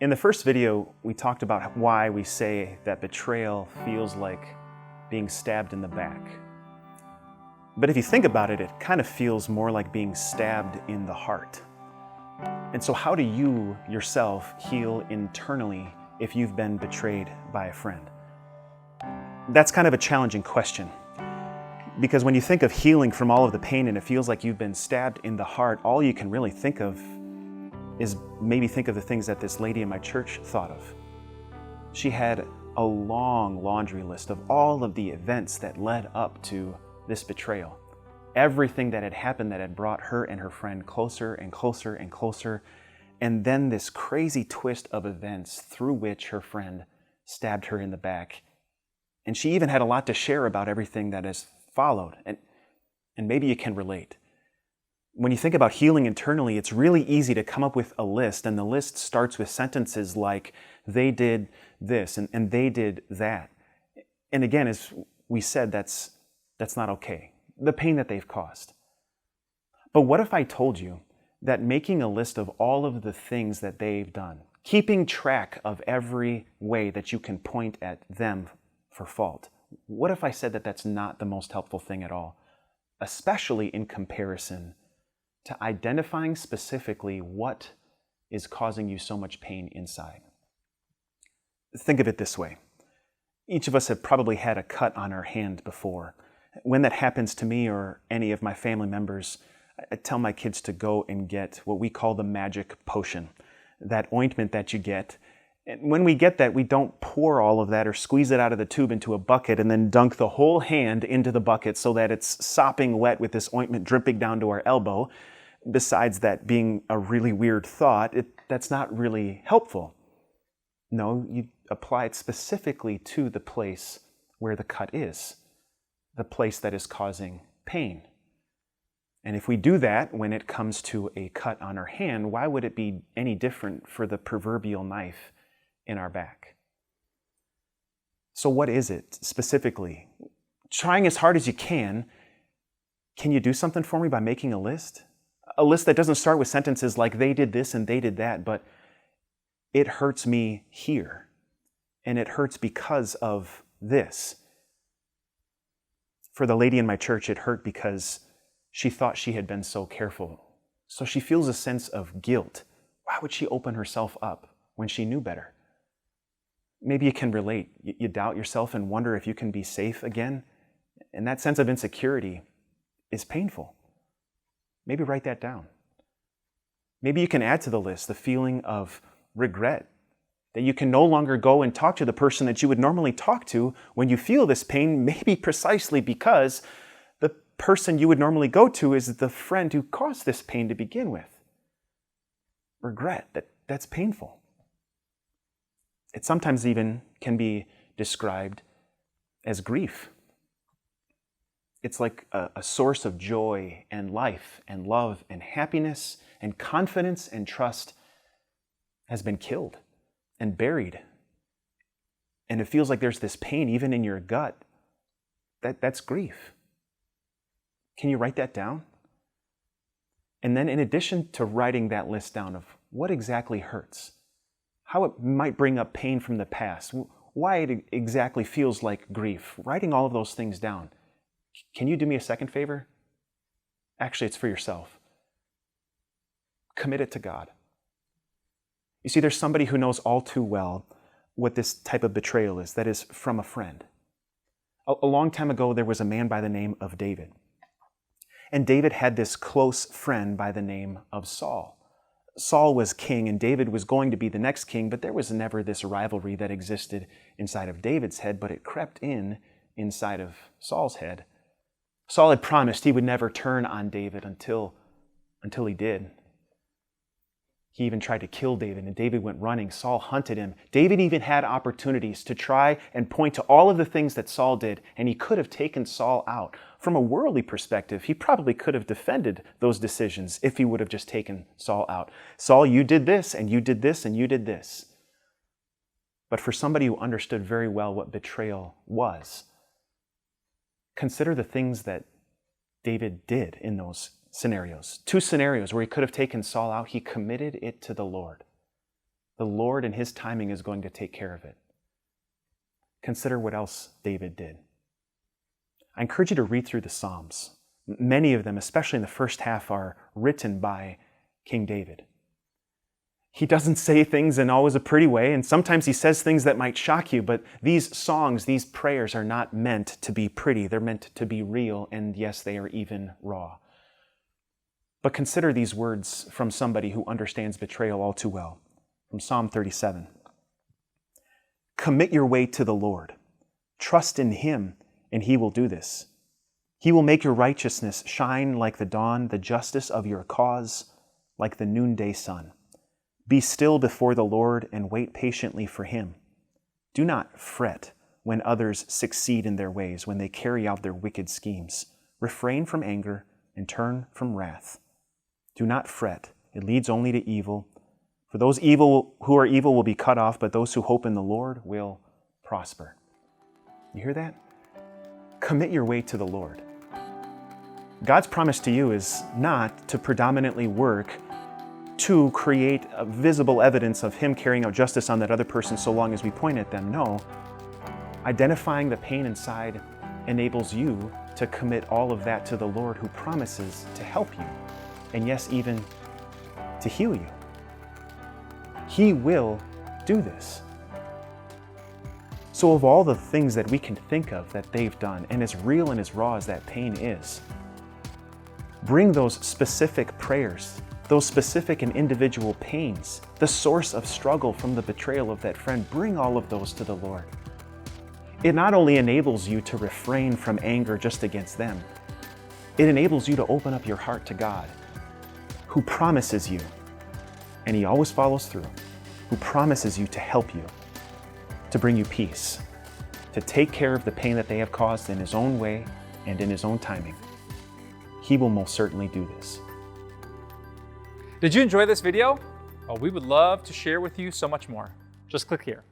In the first video, we talked about why we say that betrayal feels like being stabbed in the back. But if you think about it, it kind of feels more like being stabbed in the heart. And so how do you yourself heal internally if you've been betrayed by a friend? That's kind of a challenging question. Because when you think of healing from all of the pain and it feels like you've been stabbed in the heart, all you can really think of is maybe think of the things that this lady in my church thought of. She had a long laundry list of all of the events that led up to this betrayal. Everything that had happened that had brought her and her friend closer and closer and closer, and then this crazy twist of events through which her friend stabbed her in the back. And she even had a lot to share about everything that has followed, and maybe you can relate. When you think about healing internally, it's really easy to come up with a list, and the list starts with sentences like, they did this, and they did that. And again, as we said, that's not okay, the pain that they've caused. But what if I told you that making a list of all of the things that they've done, keeping track of every way that you can point at them for fault, what if I said that that's not the most helpful thing at all, especially in comparison to identifying specifically what is causing you so much pain inside? Think of it this way. Each of us have probably had a cut on our hand before. When that happens to me or any of my family members, I tell my kids to go and get what we call the magic potion, that ointment that you get. And when we get that, we don't pour all of that or squeeze it out of the tube into a bucket and then dunk the whole hand into the bucket so that it's sopping wet with this ointment dripping down to our elbow. Besides that being a really weird thought, that's not really helpful. No, you apply it specifically to the place where the cut is, the place that is causing pain. And if we do that when it comes to a cut on our hand, why would it be any different for the proverbial knife in our back? So what is it specifically? Trying as hard as you can you do something for me by making a list? A list that doesn't start with sentences like they did this and they did that, but it hurts me here. And it hurts because of this. For the lady in my church, it hurt because she thought she had been so careful. So she feels a sense of guilt. Why would she open herself up when she knew better? Maybe you can relate. You doubt yourself and wonder if you can be safe again. And that sense of insecurity is painful. Maybe write that down. Maybe you can add to the list the feeling of regret, that you can no longer go and talk to the person that you would normally talk to when you feel this pain, maybe precisely because the person you would normally go to is the friend who caused this pain to begin with. Regret, that's painful. It sometimes even can be described as grief. It's like a source of joy and life and love and happiness and confidence and trust has been killed and buried. And it feels like there's this pain even in your gut. That's grief. Can you write that down? And then in addition to writing that list down of what exactly hurts, how it might bring up pain from the past, why it exactly feels like grief, writing all of those things down. Can you do me a second favor? Actually, it's for yourself. Commit it to God. You see, there's somebody who knows all too well what this type of betrayal is, that is from a friend. A long time ago, there was a man by the name of David. And David had this close friend by the name of Saul. Saul was king and David was going to be the next king, but there was never this rivalry that existed inside of David's head, but it crept inside of Saul's head. Saul had promised he would never turn on David until he did. He even tried to kill David, and David went running. Saul hunted him. David even had opportunities to try and point to all of the things that Saul did, and he could have taken Saul out. From a worldly perspective, he probably could have defended those decisions if he would have just taken Saul out. Saul, you did this, and you did this, and you did this. But for somebody who understood very well what betrayal was, consider the things that David did in those scenarios. Two scenarios where he could have taken Saul out, he committed it to the Lord. the Lord in His timing is going to take care of it. Consider what else David did. I encourage you to read through the Psalms. Many of them, especially in the first half, are written by King David. He doesn't say things in always a pretty way, and sometimes he says things that might shock you, but these songs, these prayers are not meant to be pretty. They're meant to be real, and yes, they are even raw. But consider these words from somebody who understands betrayal all too well. From Psalm 37. Commit your way to the Lord. Trust in Him, and He will do this. He will make your righteousness shine like the dawn, the justice of your cause like the noonday sun. Be still before the Lord and wait patiently for Him. Do not fret when others succeed in their ways, when they carry out their wicked schemes. Refrain from anger and turn from wrath. Do not fret. It leads only to evil. For those who are evil will be cut off, but those who hope in the Lord will prosper. You hear that? Commit your way to the Lord. God's promise to you is not to predominantly work to create a visible evidence of Him carrying out justice on that other person so long as we point at them. No. Identifying the pain inside enables you to commit all of that to the Lord, who promises to help you, and yes, even to heal you. He will do this. So of all the things that we can think of that they've done, and as real and as raw as that pain is, bring those specific prayers, those specific and individual pains, the source of struggle from the betrayal of that friend, bring all of those to the Lord. It not only enables you to refrain from anger just against them, it enables you to open up your heart to God, who promises you, and He always follows through, who promises you to help you, to bring you peace, to take care of the pain that they have caused in His own way and in His own timing. He will most certainly do this. Did you enjoy this video? Oh, we would love to share with you so much more. Just click here.